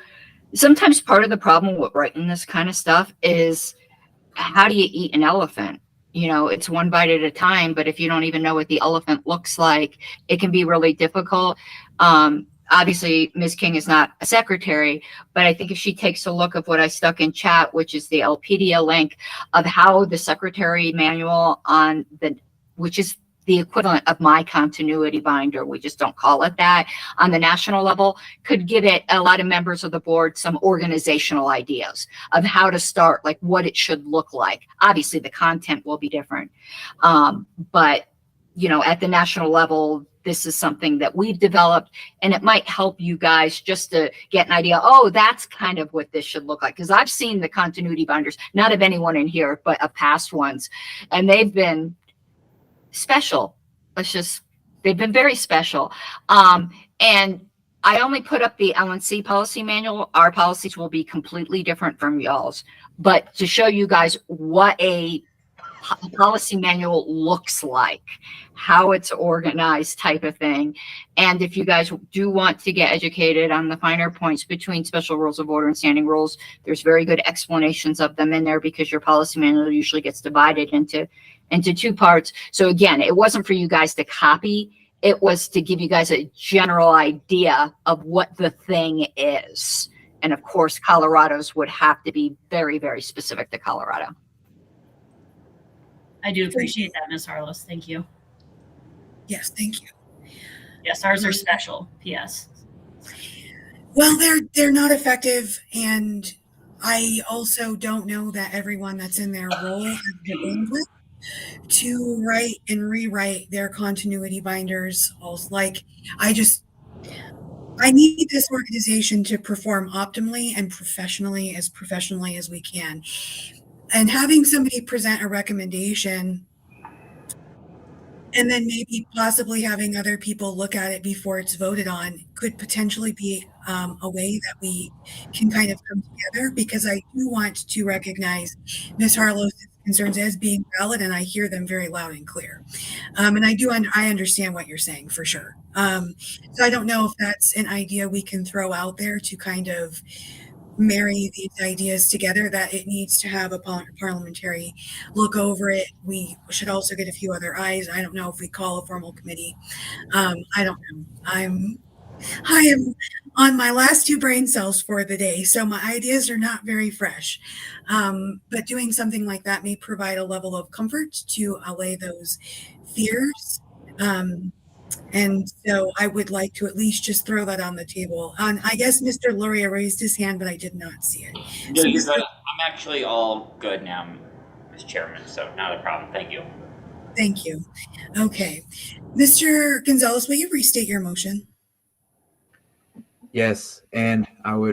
sometimes part of the problem with writing this kind of stuff is how do you eat an elephant? You know, it's one bite at a time, but if you don't even know what the elephant looks like, it can be really difficult. Obviously, Ms. King is not a secretary, but I think if she takes a look of what I stuck in chat, which is the LPDA link of how the secretary manual on which is the equivalent of my continuity binder, we just don't call it that, on the national level, could give it a lot of members of the board some organizational ideas of how to start, like what it should look like. Obviously, the content will be different, but you know, at the national level, this is something that we've developed, and it might help you guys just to get an idea. Oh, that's kind of what this should look like. Because I've seen the continuity binders, not of anyone in here, but of past ones, and they've been special. They've been very special. And I only put up the LNC policy manual. Our policies will be completely different from y'all's, but to show you guys what a policy manual looks like, how it's organized type of thing. And if you guys do want to get educated on the finer points between special rules of order and standing rules, there's very good explanations of them in there, because your policy manual usually gets divided into two parts. So again, it wasn't for you guys to copy. It was to give you guys a general idea of what the thing is. And of course, Colorado's would have to be very, very specific to Colorado. I do appreciate that, Ms. Harlos. Thank you. Yes, thank you. Yes, ours are special. P.S. Well, they're not effective, and I also don't know that everyone that's in their role has the bandwidth to write and rewrite their continuity binders. Also, I need this organization to perform optimally and professionally as we can. And having somebody present a recommendation and then maybe possibly having other people look at it before it's voted on could potentially be a way that we can kind of come together, because I do want to recognize Ms. Harlow's concerns as being valid, and I hear them very loud and clear. And I understand what you're saying for sure. So I don't know if that's an idea we can throw out there to kind of marry these ideas together, that it needs to have a parliamentary look over it. We should also get a few other eyes. I don't know if we call a formal committee. I don't know. I am on my last 2 brain cells for the day, so my ideas are not very fresh. But doing something like that may provide a level of comfort to allay those fears. And so I would like to at least just throw that on the table. I guess Mr. Luria raised his hand, but I did not see it. No, you're good. I'm actually all good now, Ms. Chairman, so not a problem. Thank you. Thank you. Okay. Mr. Gonzalez, will you restate your motion? Yes, and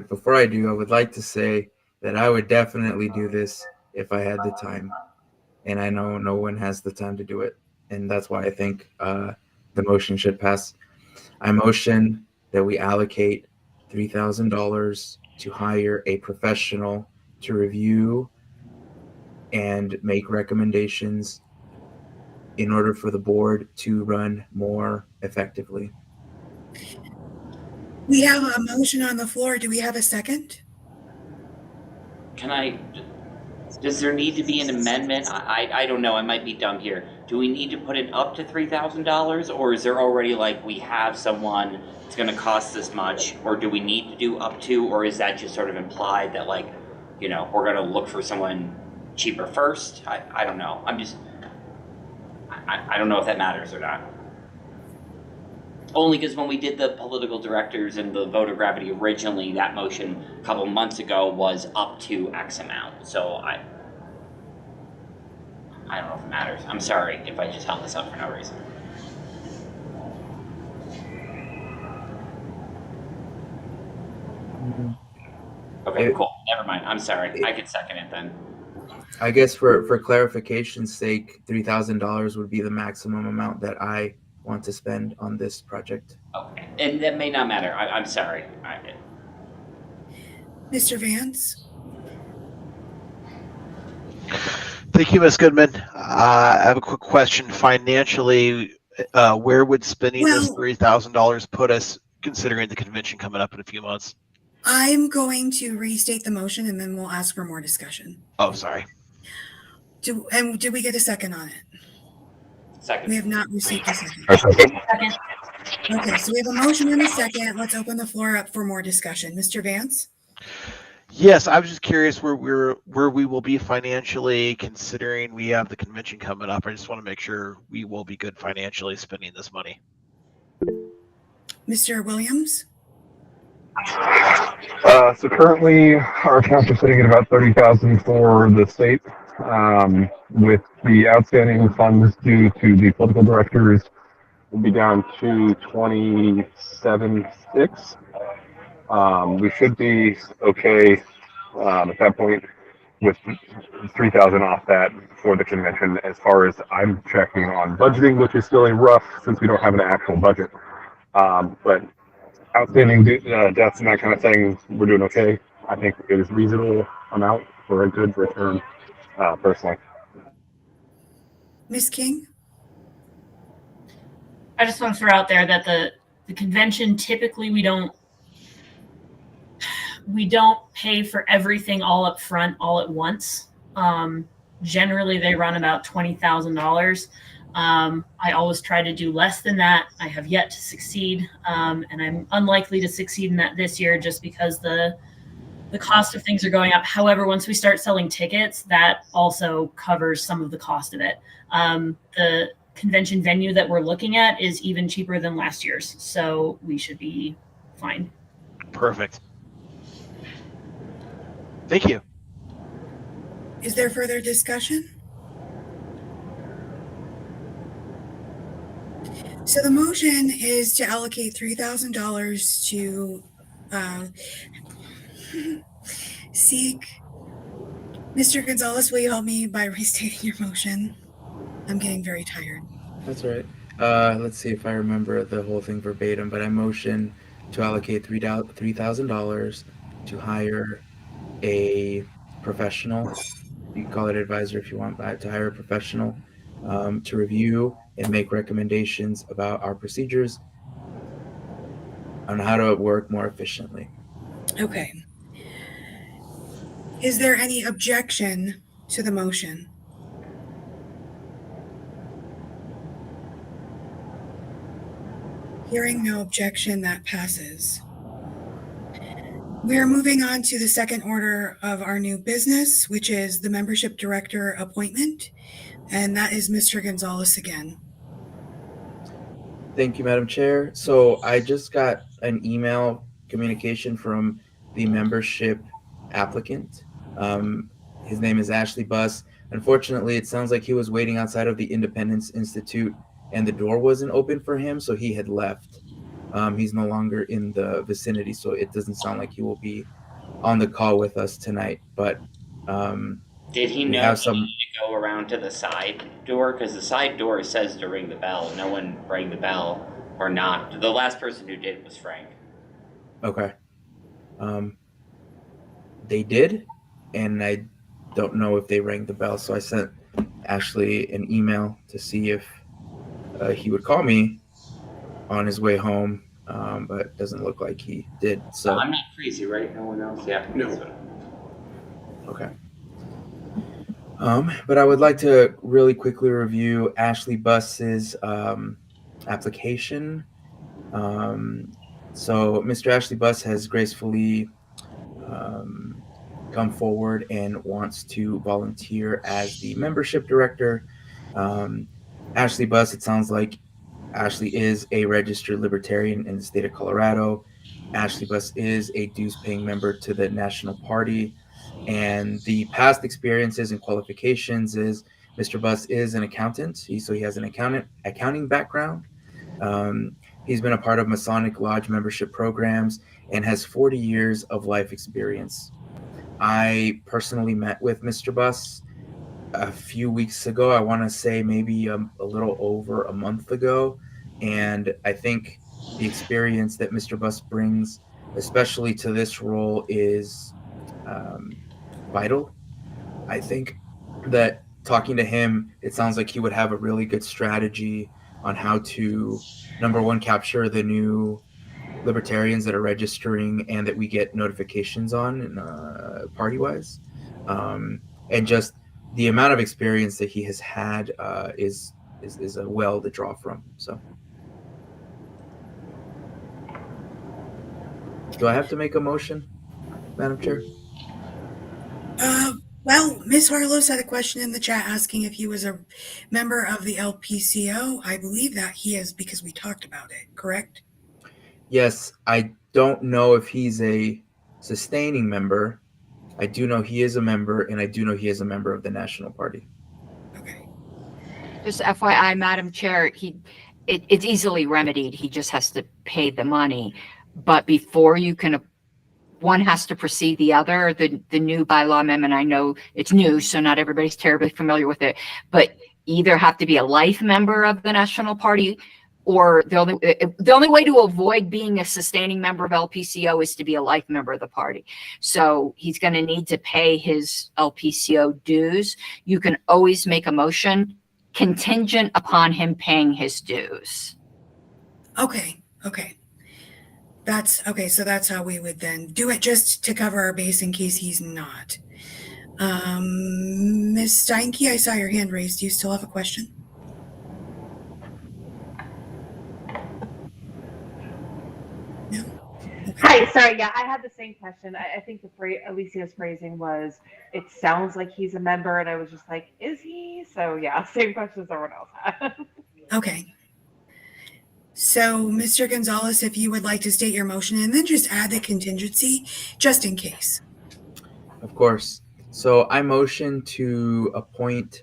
before I do, I would like to say that I would definitely do this if I had the time. and I know no one has the time to do it, and that's why I think the motion should pass. I motion that we allocate $3,000 to hire a professional to review and make recommendations in order for the board to run more effectively. We have a motion on the floor. Do we have a second? Does there need to be an amendment? I don't know, I might be dumb here. Do we need to put it up to $3,000, or is there already like, we have someone, it's gonna cost this much, or do we need to do up to, or is that just sort of implied that like, you know, we're gonna look for someone cheaper first? I don't know, I don't know if that matters or not. Only because when we did the political directors and the voter gravity originally, that motion a couple months ago was up to X amount. So I don't know if it matters. I'm sorry if I just held this up for no reason. Okay, cool. Never mind. I'm sorry. I could second it then. I guess for clarification's sake, $3,000 would be the maximum amount that I want to spend on this project. Okay, and that may not matter. I'm sorry. Mr. Vance? Thank you, Ms. Goodman. I have a quick question. Financially, where would spending this $3,000 put us, considering the convention coming up in a few months? I'm going to restate the motion and then we'll ask for more discussion. Oh, sorry. Did we get a second on it? Second. We have not received a second. Second. Okay, so we have a motion and a second. Let's open the floor up for more discussion. Mr. Vance? Yes, I was just curious where we will be financially, considering we have the convention coming up. I just want to make sure we will be good financially spending this money. Mr. Williams? So currently our accounts are sitting at about 30,000 for the state. With the outstanding funds due to the political directors, we'll be down to 27.6. We should be okay at that point with 3,000 off that for the convention. As far as I'm checking on budgeting, which is still a rough since we don't have an actual budget. But outstanding debts and that kind of thing, we're doing okay. I think it is reasonable amount for a good return, personally. Ms. King? I just want to throw out there that the convention, typically we don't pay for everything all up front, all at once. Generally they run about $20,000. I always try to do less than that. I have yet to succeed, and I'm unlikely to succeed in that this year just because the cost of things are going up. However, once we start selling tickets, that also covers some of the cost of it. The convention venue that we're looking at is even cheaper than last year's, so we should be fine. Perfect. Thank you. Is there further discussion? So the motion is to allocate $3,000 to seek. Mr. Gonzalez, will you help me by restating your motion? I'm getting very tired. That's all right. Let's see if I remember the whole thing verbatim, but I motion to allocate $3,000 to hire a professional. You can call it advisor if you want, but to hire a professional to review and make recommendations about our procedures on how to work more efficiently. Okay. Is there any objection to the motion? Hearing no objection, that passes. We are moving on to the second order of our new business, which is the membership director appointment. And that is Mr. Gonzalez again. Thank you, Madam Chair. So I just got an email communication from the membership applicant. His name is Ashley Buss. Unfortunately, it sounds like he was waiting outside of the Independence Institute and the door wasn't open for him, so he had left. He's no longer in the vicinity, so it doesn't sound like he will be on the call with us tonight. But Did he We know have he some. needed to go around to the side door? Because the side door says to ring the bell. No one rang the bell or not. The last person who did was Frank. Okay. They did, and I don't know if they rang the bell. So I sent Ashley an email to see if he would call me on his way home, but it doesn't look like he did. So I'm not crazy, right? No one else? Yeah. No. okay. But I would like to really quickly review Ashley Buss's application. So Mr. Ashley Buss has gracefully come forward and wants to volunteer as the membership director. Ashley Buss, it sounds like Ashley is a registered libertarian in the state of Colorado. Ashley Buss is a dues-paying member to the National Party. And the past experiences and qualifications is Mr. Buss is an accountant. So he has an accounting background. He's been a part of Masonic Lodge membership programs and has 40 years of life experience. I personally met with Mr. Buss a few weeks ago. I want to say maybe a little over a month ago. And I think the experience that Mr. Buss brings, especially to this role, is vital. I think that talking to him, it sounds like he would have a really good strategy on how to, number one, capture the new libertarians that are registering and that we get notifications on party-wise. And just the amount of experience that he has had is a well to draw from. So do I have to make a motion, Madam Chair? Well, Ms. Harlow had a question in the chat asking if he was a member of the LPCO. I believe that he is because we talked about it, correct? Yes, I don't know if he's a sustaining member. I do know he is a member, and I do know he is a member of the National Party. Okay. Just FYI, Madam Chair, it's easily remedied. He just has to pay the money. But before you can, one has to precede the other. The new bylaw amendment, I know it's new, so not everybody's terribly familiar with it, but either have to be a life member of the National Party, or the only way to avoid being a sustaining member of LPCO is to be a life member of the party. So he's going to need to pay his LPCO dues. You can always make a motion contingent upon him paying his dues. Okay. That's okay. So that's how we would then do it, just to cover our base in case he's not. Ms. Steinke, I saw your hand raised. Do you still have a question? No? Okay. Hi, sorry. Yeah, I had the same question. I think Alicia's phrasing was, it sounds like he's a member, and I was just like, is he? So yeah, same question as everyone else had. Okay. So, Mr. Gonzalez, if you would like to state your motion and then just add the contingency, just in case. Of course. So I motion to appoint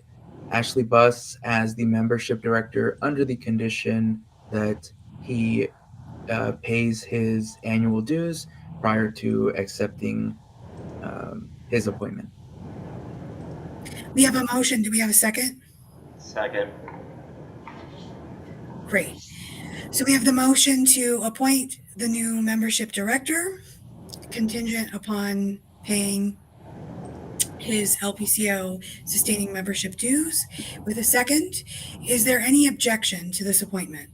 Ashley Buss as the membership director under the condition that he pays his annual dues prior to accepting his appointment. We have a motion. Do we have a second? Second. Great. So we have the motion to appoint the new membership director contingent upon paying his LPCO sustaining membership dues. With a second, is there any objection to this appointment?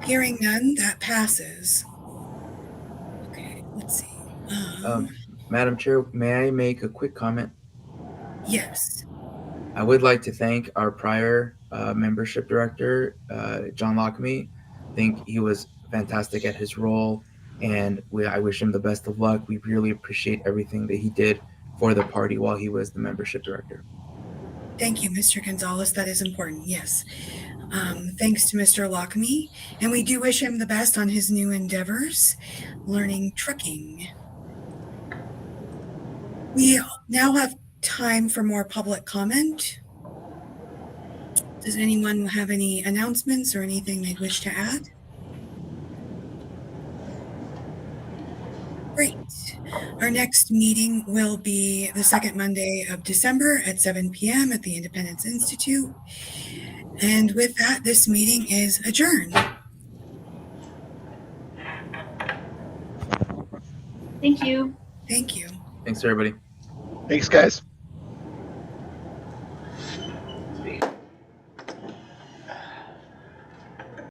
Hearing none, that passes. Okay, let's see. Madam Chair, may I make a quick comment? Yes. I would like to thank our prior membership director, John Lockamy. I think he was fantastic at his role, and I wish him the best of luck. We really appreciate everything that he did for the party while he was the membership director. Thank you, Mr. Gonzalez. That is important. Yes. Thanks to Mr. Lockamy. And we do wish him the best on his new endeavors, learning trucking. We now have time for more public comment. Does anyone have any announcements or anything they'd wish to add? Great. Our next meeting will be the second Monday of December at 7 p.m. at the Independence Institute. And with that, this meeting is adjourned. Thank you. Thank you. Thanks, everybody. Thanks, guys.